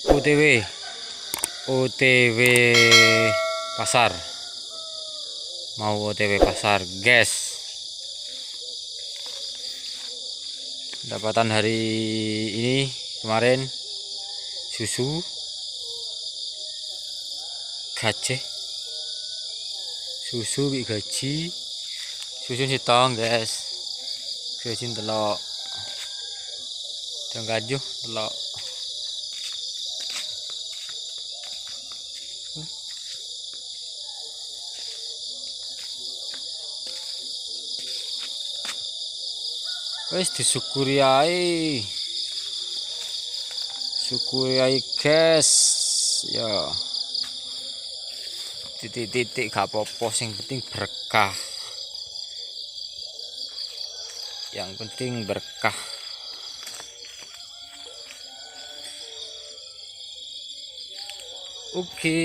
OTW OTW pasar, mau OTW pasar guys. Pendapatan hari ini kemarin susu gaji, susu gaji, susu sitong guys, gaji telok dan gajuh telok. Wes disyukuri ae. Syukuri ae guys. Ya. Titik-titik gak apa-apa, sing penting berkah. Yang penting berkah. Oke.